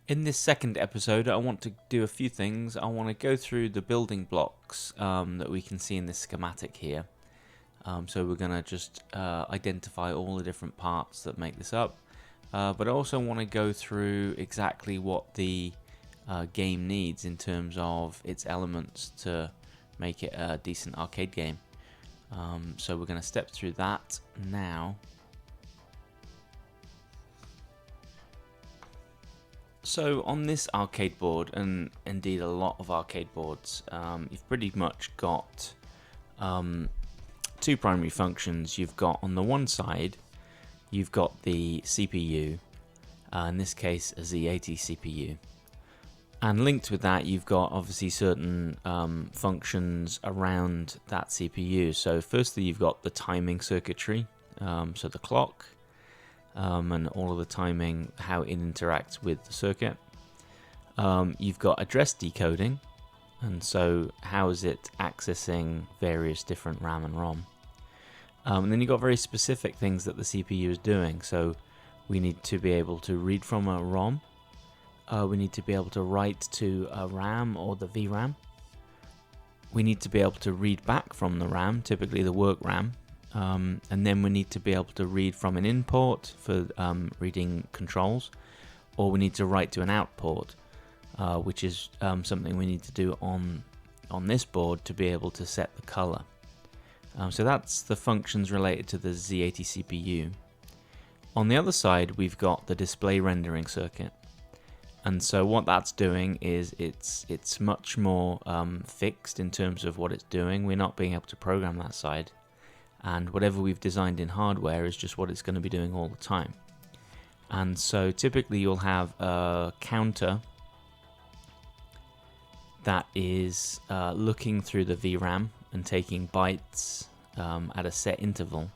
In this second episode, I want to do a few things. I want to go through the building blocks that we can see in this schematic here. So we're going to just identify all the different parts that make this up. But I also want to go through exactly what the game needs in terms of its elements to make it a decent arcade game. So we're going to step through that now. So on this arcade board, and indeed a lot of arcade boards, you've pretty much got two primary functions. You've got on the one side, you've got the CPU, in this case a Z80 CPU. And linked with that, you've got obviously certain functions around that CPU. So firstly, you've got the timing circuitry, so the clock, and all of the timing, how it interacts with the circuit. You've got address decoding, and so how is it accessing various different RAM and ROM. And then you've got very specific things that the CPU is doing. So we need to be able to read from a ROM. We need to be able to write to a RAM or the VRAM. We need to be able to read back from the RAM, typically the work RAM. And then we need to be able to read from an in port for reading controls, or we need to write to an out port, which is something we need to do on this board to be able to set the color. So that's the functions related to the Z80 CPU. On the other side, we've got the display rendering circuit. And so what that's doing is it's much more fixed in terms of what it's doing. We're not being able to program that side. And whatever we've designed in hardware is just what it's going to be doing all the time. And so typically you'll have a counter that is looking through the VRAM and taking bytes at a set interval.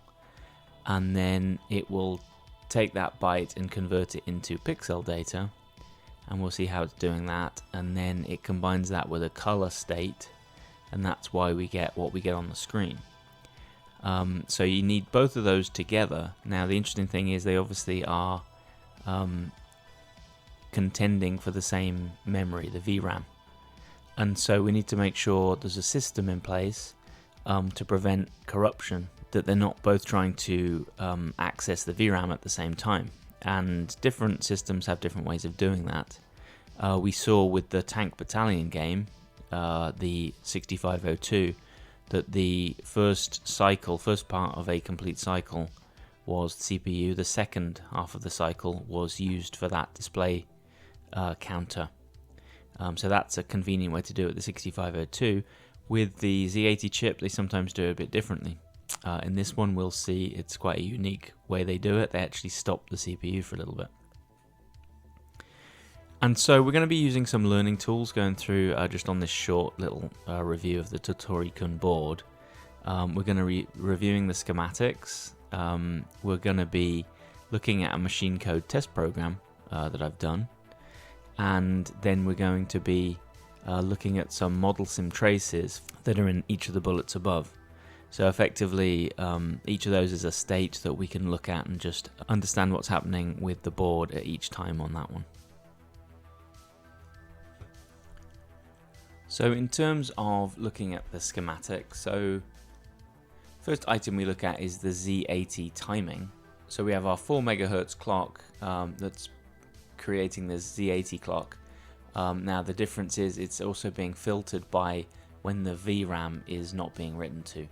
And then it will take that byte and convert it into pixel data. And we'll see how it's doing that. And then it combines that with a color state. And that's why we get what we get on the screen. So you need both of those together. Now the interesting thing is they obviously are contending for the same memory, the VRAM. And so we need to make sure there's a system in place to prevent corruption, that they're not both trying to access the VRAM at the same time. And different systems have different ways of doing that. We saw with the Tank Battalion game, the 6502, that the first part of a complete cycle was CPU. The second half of the cycle was used for that display counter. So that's a convenient way to do it, the 6502. With the Z80 chip, they sometimes do it a bit differently. In this one, we'll see it's quite a unique way they do it. They actually stop the CPU for a little bit. And so we're going to be using some learning tools going through just on this short little review of the Dottori Kun board. We're going to be reviewing the schematics. We're going to be looking at a machine code test program that I've done. And then we're going to be looking at some model sim traces that are in each of the bullets above. So effectively, each of those is a state that we can look at and just understand what's happening with the board at each time on that one. So in terms of looking at the schematic, so first item we look at is the Z80 timing. So we have our 4 megahertz clock that's creating the Z80 clock. Now the difference is it's also being filtered by when the VRAM is not being written to.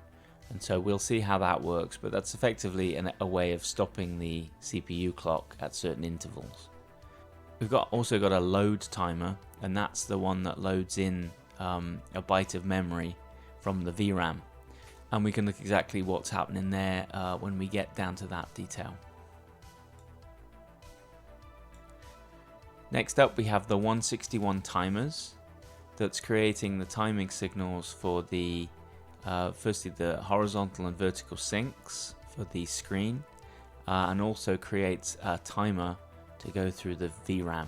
And so we'll see how that works, but that's effectively a way of stopping the CPU clock at certain intervals. We've also got a load timer, and that's the one that loads in a byte of memory from the VRAM. And we can look exactly what's happening there when we get down to that detail. Next up we have the 161 timers that's creating the timing signals for the firstly the horizontal and vertical syncs for the screen, and also creates a timer to go through the VRAM.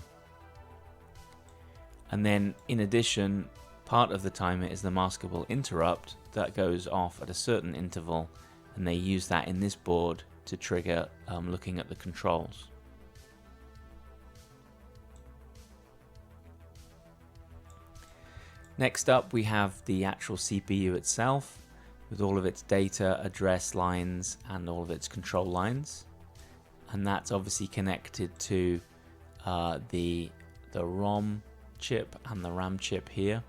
And then in addition, part of the timer is the maskable interrupt that goes off at a certain interval, and they use that in this board to trigger looking at the controls. Next up we have the actual CPU itself with all of its data, address lines and all of its control lines, and that's obviously connected to the ROM chip and the RAM chip here.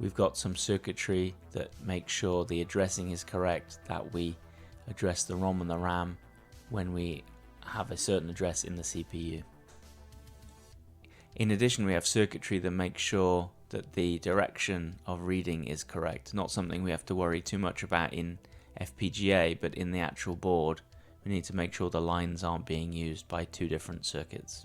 We've got some circuitry that makes sure the addressing is correct, that we address the ROM and the RAM when we have a certain address in the CPU. In addition, we have circuitry that makes sure that the direction of reading is correct. Not something we have to worry too much about in FPGA, but in the actual board we need to make sure the lines aren't being used by two different circuits.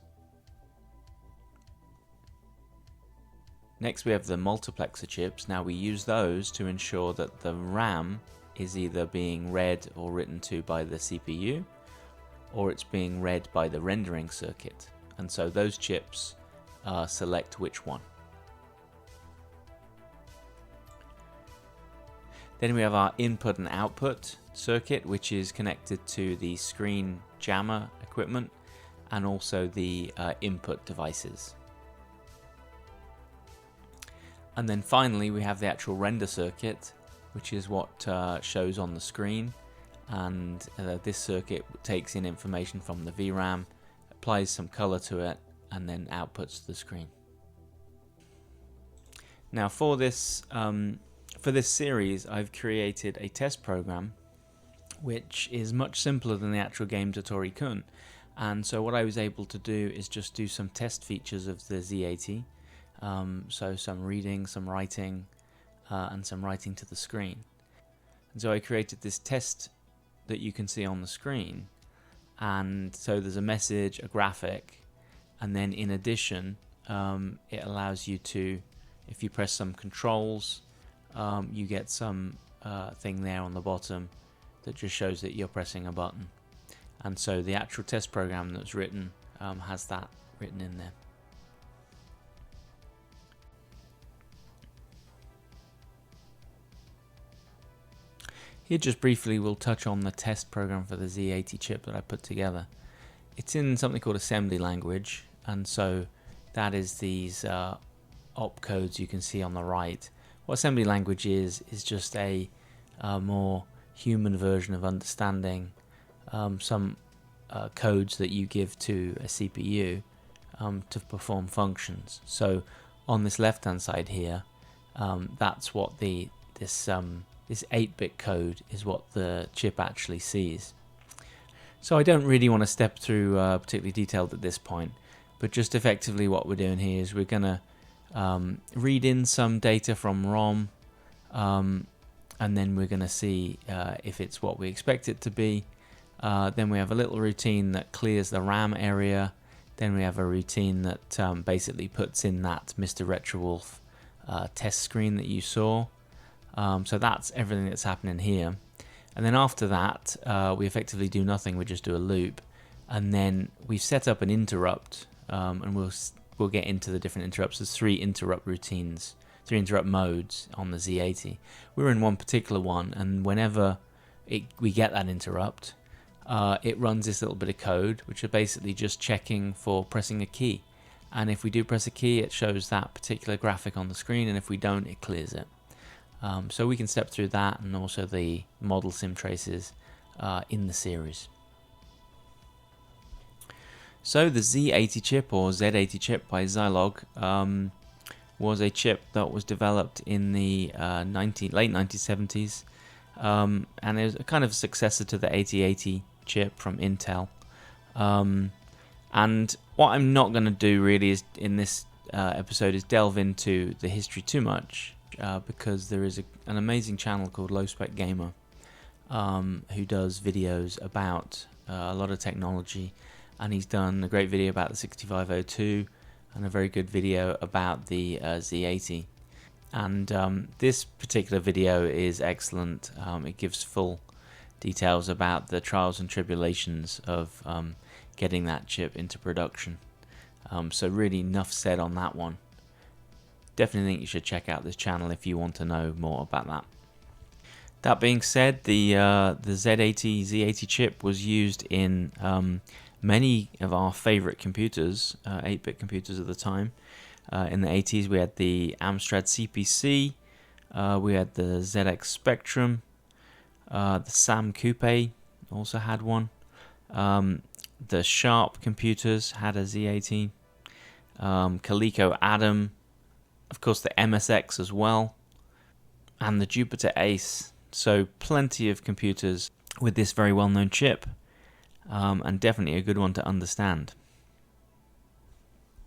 Next we have the multiplexer chips. Now we use those to ensure that the RAM is either being read or written to by the CPU, or it's being read by the rendering circuit, and so those chips select which one. Then we have our input and output circuit, which is connected to the screen jammer equipment and also the input devices. And then finally we have the actual render circuit, which is what shows on the screen, and this circuit takes in information from the VRAM, applies some color to it, and then outputs to the screen. Now for this series I've created a test program which is much simpler than the actual game Dottori Kun, and so what I was able to do is just do some test features of the Z80. So some reading, some writing, and some writing to the screen. And so I created this test that you can see on the screen, and so there's a message, a graphic, and then in addition it allows you to, if you press some controls, you get some thing there on the bottom that just shows that you're pressing a button. And so the actual test program that's written has that written in there. Here just briefly we'll touch on the test program for the Z80 chip that I put together. It's in something called assembly language, and so that is these opcodes you can see on the right. What assembly language is just a more human version of understanding some codes that you give to a CPU to perform functions. So on this left hand side here, that's what this 8-bit code is what the chip actually sees. So I don't really want to step through particularly detailed at this point, but just effectively what we're doing here is we're going to read in some data from ROM, and then we're going to see if it's what we expect it to be. Then we have a little routine that clears the RAM area. Then we have a routine that basically puts in that Mr. Retrowolf test screen that you saw. So that's everything that's happening here. And then after that, we effectively do nothing. We just do a loop, and then we've set up an interrupt, and we'll get into the different interrupts. There's 3 interrupt routines, 3 interrupt modes on the Z80. We're in one particular one, and whenever we get that interrupt, it runs this little bit of code, which are basically just checking for pressing a key. And if we do press a key, it shows that particular graphic on the screen, and if we don't, it clears it. So we can step through that, and also the model sim traces in the series. So the Z80 chip, or Z80 chip by Zilog, was a chip that was developed in the late 1970s, and it was a kind of successor to the 8080 chip from Intel. And what I'm not going to do really is in this episode is delve into the history too much, because there is an amazing channel called Low Spec Gamer who does videos about a lot of technology, and he's done a great video about the 6502 and a very good video about the Z80. And this particular video is excellent. It gives full details about the trials and tribulations of getting that chip into production. So really enough said on that one. Definitely think you should check out this channel if you want to know more about that. That being said, the Z80 chip was used in many of our favorite computers, 8-bit computers at the time. In the 80s, we had the Amstrad CPC, we had the ZX Spectrum, the Sam Coupe also had one. The Sharp computers had a Z80. Coleco Adam, of course the MSX as well, and the Jupiter Ace. So plenty of computers with this very well-known chip, and definitely a good one to understand.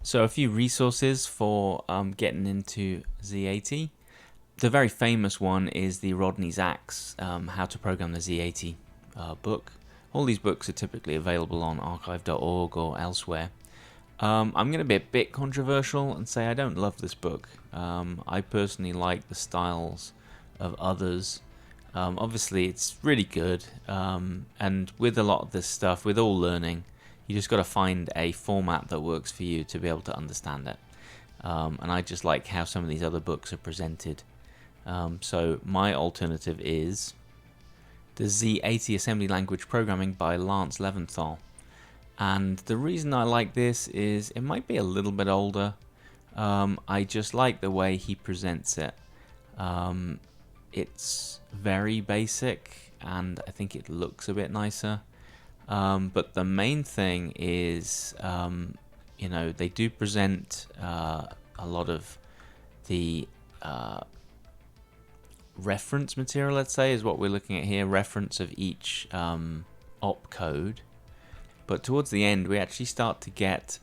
So a few resources for getting into Z80. The very famous one is the Rodney Zacs, How to Program the Z80 book. All these books are typically available on archive.org or elsewhere. I'm going to be a bit controversial and say I don't love this book. I personally like the styles of others. Obviously, it's really good, and with a lot of this stuff, with all learning, you just got to find a format that works for you to be able to understand it. And I just like how some of these other books are presented. So my alternative is the Z80 Assembly Language Programming by Lance Leventhal. And the reason I like this is it might be a little bit older. I just like the way he presents it. It's very basic, and I think it looks a bit nicer. But the main thing is, they do present a lot of the reference material, let's say, is what we're looking at here, reference of each opcode. But towards the end, we actually start to get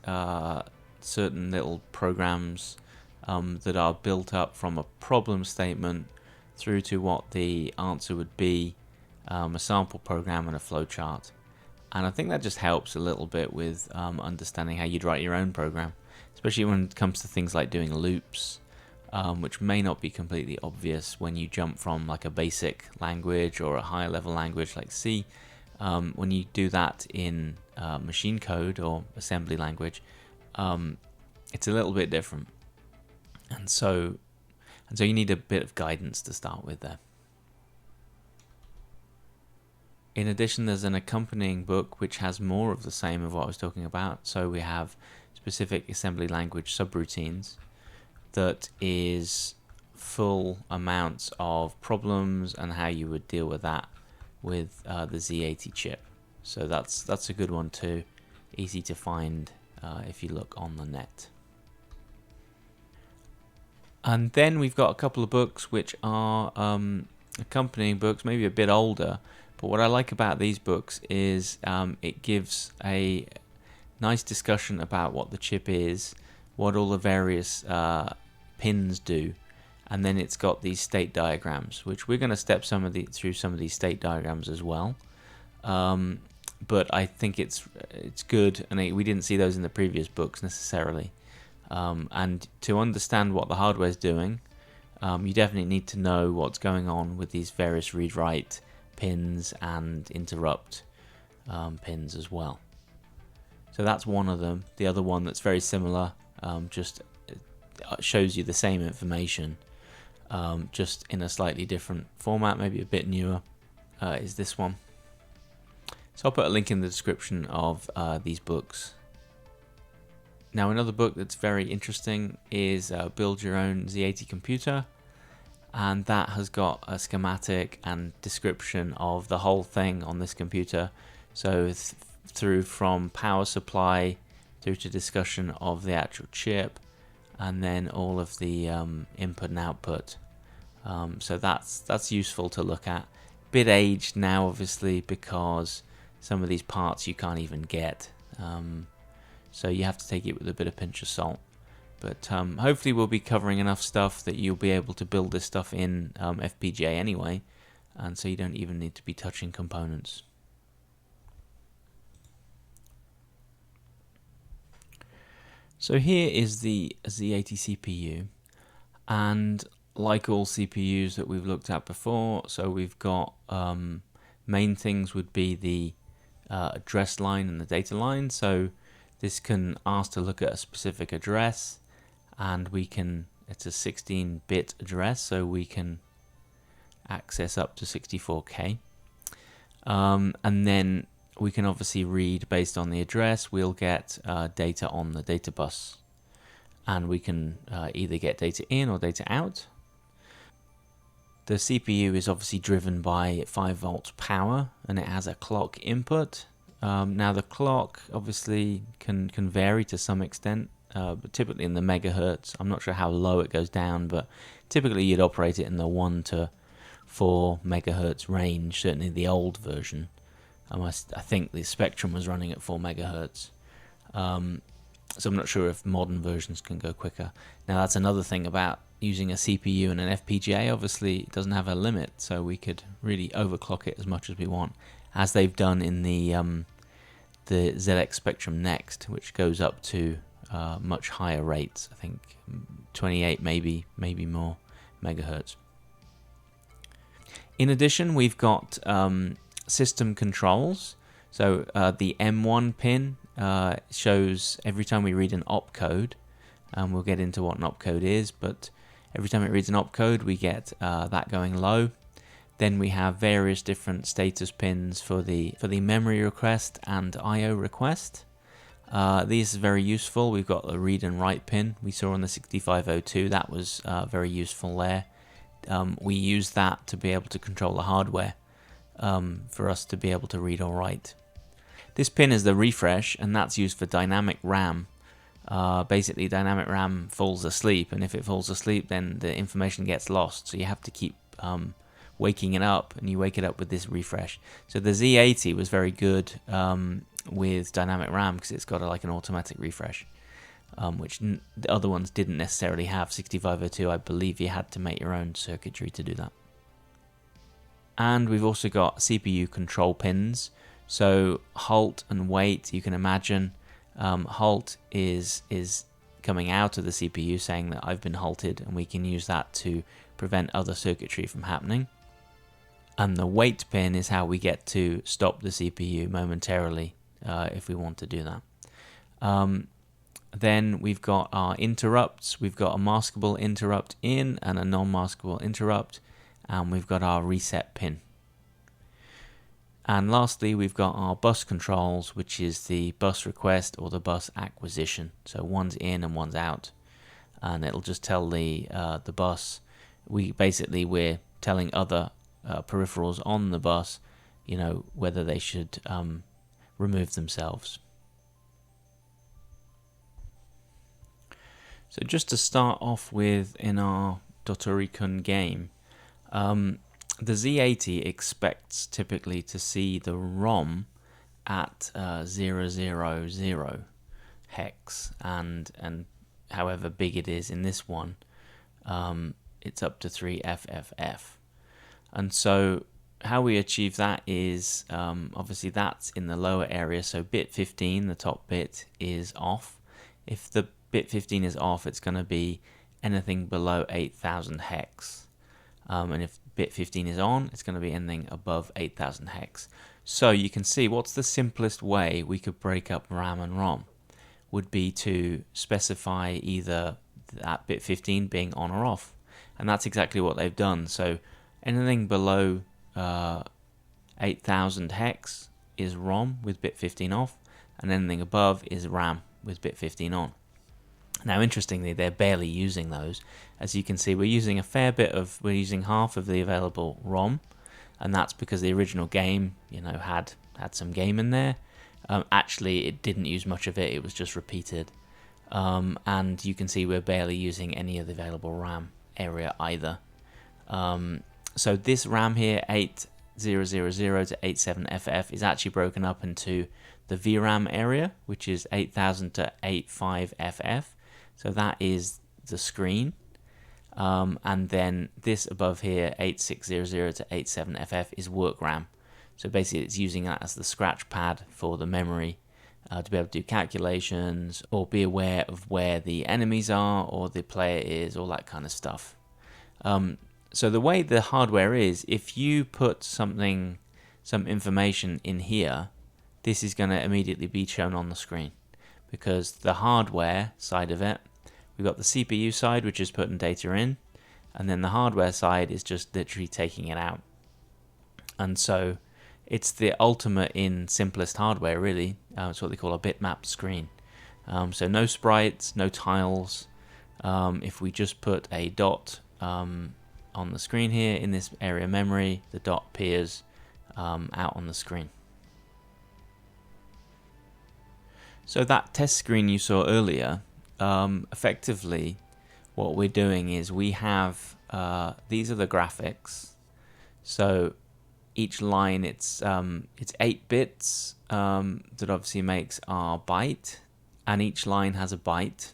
certain little programs that are built up from a problem statement through to what the answer would be, a sample program and a flowchart. And I think that just helps a little bit with understanding how you'd write your own program, especially when it comes to things like doing loops, which may not be completely obvious when you jump from like a basic language or a higher level language like C. When you do that in machine code or assembly language, it's a little bit different, and so you need a bit of guidance to start with there. In addition, there's an accompanying book which has more of the same of what I was talking about. So we have specific assembly language subroutines that is full amounts of problems and how you would deal with that with the Z80 chip. So that's a good one too, easy to find if you look on the net. And then we've got a couple of books which are accompanying books, maybe a bit older, but what I like about these books is it gives a nice discussion about what the chip is, what all the various pins do, and then it's got these state diagrams, which we're going to step through some of these state diagrams as well. But I think it's good, and we didn't see those in the previous books necessarily. And to understand what the hardware is doing, you definitely need to know what's going on with these various read-write pins and interrupt pins as well. So that's one of them. The other one that's very similar, just shows you the same information, just in a slightly different format, maybe a bit newer, is this one. So I'll put a link in the description of these books. Now another book that's very interesting is Build Your Own Z80 Computer, and that has got a schematic and description of the whole thing on this computer. So through from power supply through to discussion of the actual chip, and then all of the input and output. So that's useful to look at. Bit aged now, obviously, because some of these parts you can't even get. So you have to take it with a bit of pinch of salt. But hopefully we'll be covering enough stuff that you'll be able to build this stuff in FPGA anyway, and so you don't even need to be touching components. So here is the Z80 CPU, and like all CPUs that we've looked at before, so we've got main things would be the address line and the data line. So this can ask to look at a specific address, and it's a 16-bit address, so we can access up to 64K. And then we can obviously read based on the address. We'll get data on the data bus. and we can either get data in or data out. The CPU is obviously driven by 5 volts power, and it has a clock input. Now the clock obviously can vary to some extent, but typically in the megahertz. I'm not sure how low it goes down, but typically you'd operate it in the 1 to 4 megahertz range, certainly the old version. I think the Spectrum was running at 4 megahertz. So I'm not sure if modern versions can go quicker. Now that's another thing about using a CPU and an FPGA. Obviously it doesn't have a limit, so we could really overclock it as much as we want, as they've done in the ZX Spectrum Next, which goes up to much higher rates. I think 28, maybe more megahertz. In addition, we've got system controls. So the M1 pin shows every time we read an opcode, and we'll get into what an opcode is, but every time it reads an opcode we get that going low. Then we have various different status pins for the memory request and IO request. These are very useful. We've got the read and write pin we saw on the 6502. That was very useful there. We use that to be able to control the hardware, for us to be able to read or write. This pin is the refresh, and that's used for dynamic RAM. Basically, dynamic RAM falls asleep, and if it falls asleep, then the information gets lost. So you have to keep waking it up, and you wake it up with this refresh. So the Z80 was very good with dynamic RAM because it's got like an automatic refresh, which the other ones didn't necessarily have. 6502, I believe you had to make your own circuitry to do that. And we've also got CPU control pins. So halt and wait, you can imagine. Halt is coming out of the CPU saying that I've been halted, and we can use that to prevent other circuitry from happening. And the wait pin is how we get to stop the CPU momentarily if we want to do that. Then we've got our interrupts. We've got a maskable interrupt in and a non-maskable interrupt, and we've got our reset pin. And lastly, we've got our bus controls, which is the bus request or the bus acquisition. So one's in and one's out, and it'll just tell the bus. We're telling other peripherals on the bus, whether they should remove themselves. So just to start off with, in our Dottori Kun game, the Z80 expects typically to see the ROM at 000 hex, and however big it is in this one, it's up to 3 FFF. And so how we achieve that is, obviously that's in the lower area, so bit 15, the top bit, is off. If the bit 15 is off, it's going to be anything below 8000 hex. And if bit 15 is on, it's going to be anything above 8000 hex. So you can see what's the simplest way we could break up RAM and ROM would be to specify either that bit 15 being on or off. And that's exactly what they've done. So anything below 8000 hex is ROM with bit 15 off, and anything above is RAM with bit 15 on. Now, interestingly, they're barely using those. As you can see, we're using half of the available ROM, and that's because the original game, had some game in there. Actually, it didn't use much of it; it was just repeated. And you can see we're barely using any of the available RAM area either. So this RAM here, 8000 to 87FF, is actually broken up into the VRAM area, which is 8000 to 85FF. So that is the screen. And then this above here, 8600 to 87FF, is work RAM. So basically it's using that as the scratch pad for the memory to be able to do calculations or be aware of where the enemies are or the player is, all that kind of stuff. So the way the hardware is, if you put some information in here, this is going to immediately be shown on the screen, because the hardware side of it, we've got the CPU side, which is putting data in, and then the hardware side is just literally taking it out. And so it's the ultimate in simplest hardware, really. It's what they call a bitmap screen. So no sprites, no tiles, If we just put a dot on the screen here in this area memory, the dot appears out on the screen. So that test screen you saw earlier, effectively what we're doing is we have these are the graphics. So each line, it's 8 bits that obviously makes our byte, and each line has a byte.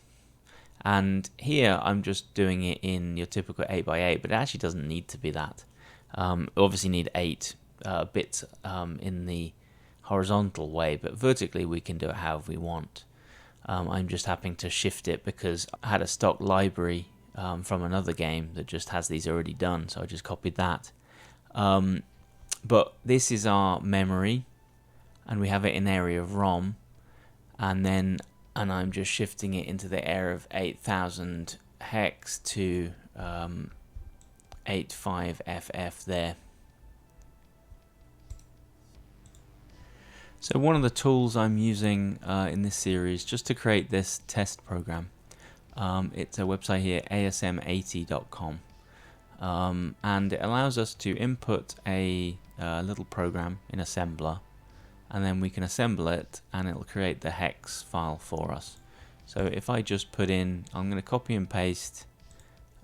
And here I'm just doing it in your typical 8x8, but it actually doesn't need to be that. Obviously need 8 bits in the horizontal way, but vertically we can do it however we want. I'm just having to shift it because I had a stock library from another game that just has these already done, so I just copied that. But this is our memory, and we have it in area of ROM, and I'm just shifting it into the area of 8000 hex to 85FF there. So one of the tools I'm using in this series just to create this test program, it's a website here, asm80.com, and it allows us to input a little program in assembler, and then we can assemble it and it'll create the hex file for us. So if I just put in, I'm going to copy and paste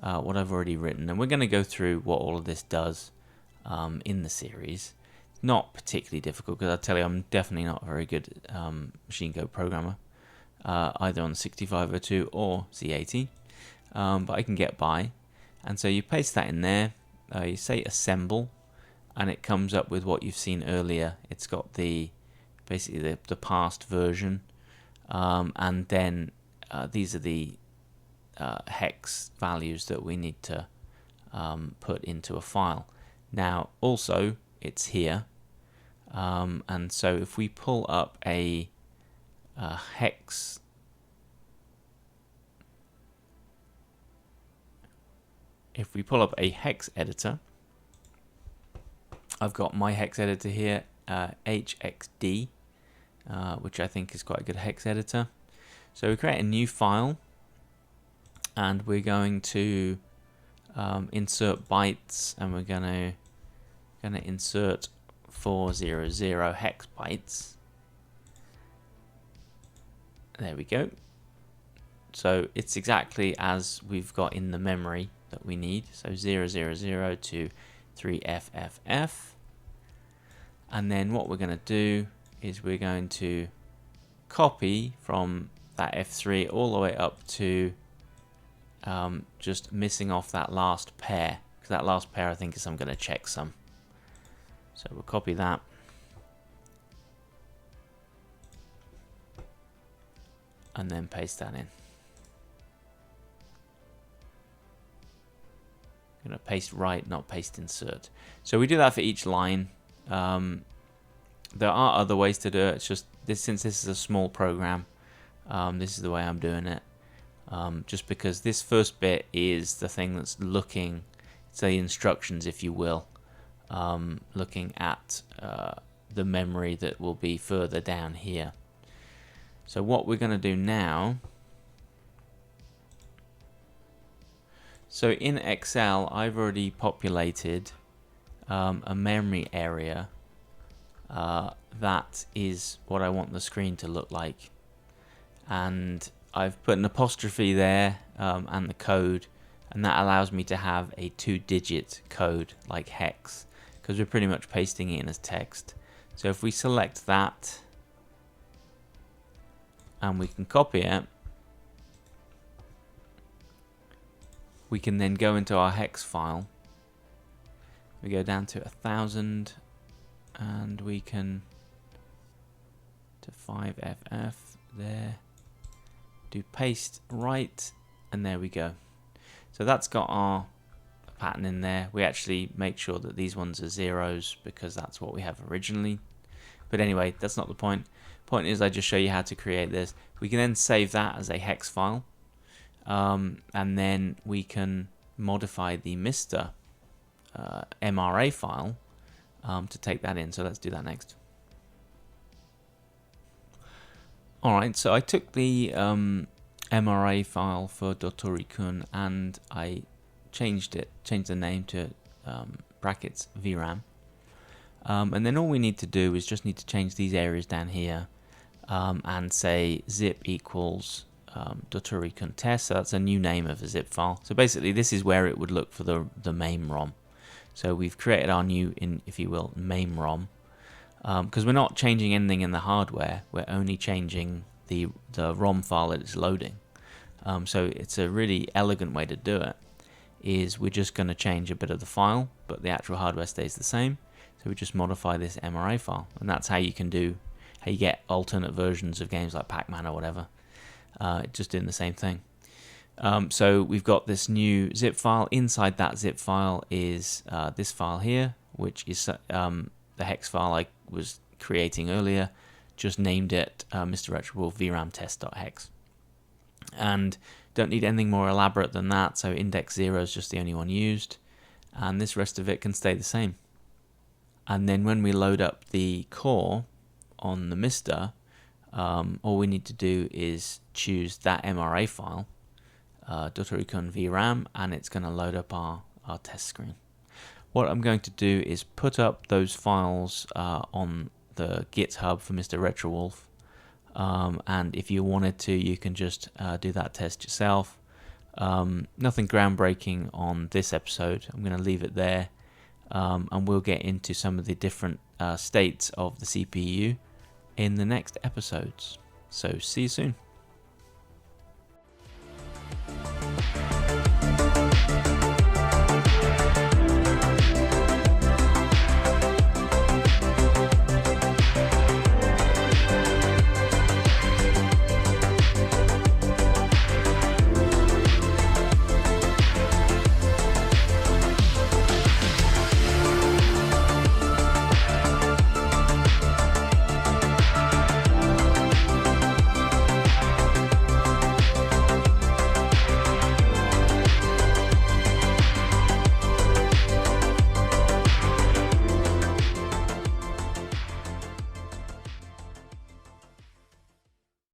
what I've already written, and we're going to go through what all of this does in the series. Not particularly difficult, because I tell you I'm definitely not a very good machine code programmer, either on the 6502 or Z80, but I can get by. And so you paste that in there, you say assemble, and it comes up with what you've seen earlier. It's got basically the past version, and then these are the hex values that we need to put into a file. Now also it's here, and so if we pull up a hex, editor, I've got my hex editor here, HXD, which I think is quite a good hex editor. So we create a new file, and we're going to insert bytes, and we're gonna insert 400 hex bytes. There we go. So it's exactly as we've got in the memory that we need. So 000 to 3FFF. And then what we're going to do is we're going to copy from that F3 all the way up to just missing off that last pair, because that last pair I think is I'm going to checksum. So we'll copy that. And then paste that in. I'm going to paste right, not paste insert. So we do that for each line. There are other ways to do it. It's just this, since this is a small program, this is the way I'm doing it. Just because this first bit is the thing that's looking, it's the instructions, if you will, looking at the memory that will be further down here. So what we're going to do now, so in Excel I've already populated a memory area that is what I want the screen to look like, and I've put an apostrophe there and the code, and that allows me to have a 2-digit code like hex, because we're pretty much pasting it in as text. So if we select that and we can copy it, we can then go into our hex file. We go down to 1000, and we can to 5FF there, do paste right, and there we go. So that's got our pattern in there. We actually make sure that these ones are zeros because that's what we have originally. But anyway, that's not the point. Point is I just show you how to create this. We can then save that as a hex file, and then we can modify the MiSTer MRA file to take that in. So let's do that next. Alright, so I took the MRA file for Dottori Kun, and I changed the name to brackets VRAM. And then all we need to do is just need to change these areas down here and say zip equals Dottori Kun test. So that's a new name of a zip file. So basically this is where it would look for the main ROM. So we've created our new, if you will, main ROM. Because we're not changing anything in the hardware, we're only changing the ROM file that it's loading. So it's a really elegant way to do it, is we're just going to change a bit of the file, but the actual hardware stays the same. So we just modify this MRA file, and that's how you get alternate versions of games like Pac-Man or whatever, just doing the same thing. So we've got this new zip file. Inside that zip file is this file here, which is the hex file I was creating earlier. Just named it MiSTer Retrowolf VRAM test.hex. And don't need anything more elaborate than that, so index 0 is just the only one used, and this rest of it can stay the same. And then when we load up the core on the MiSTer, all we need to do is choose that MRA file, Dottori Kun VRAM, and it's going to load up our test screen. What I'm going to do is put up those files on the GitHub for MiSTer Retrowolf. And if you wanted to, you can just do that test yourself. Nothing groundbreaking on this episode. I'm going to leave it there, and we'll get into some of the different states of the CPU in the next episodes. So see you soon.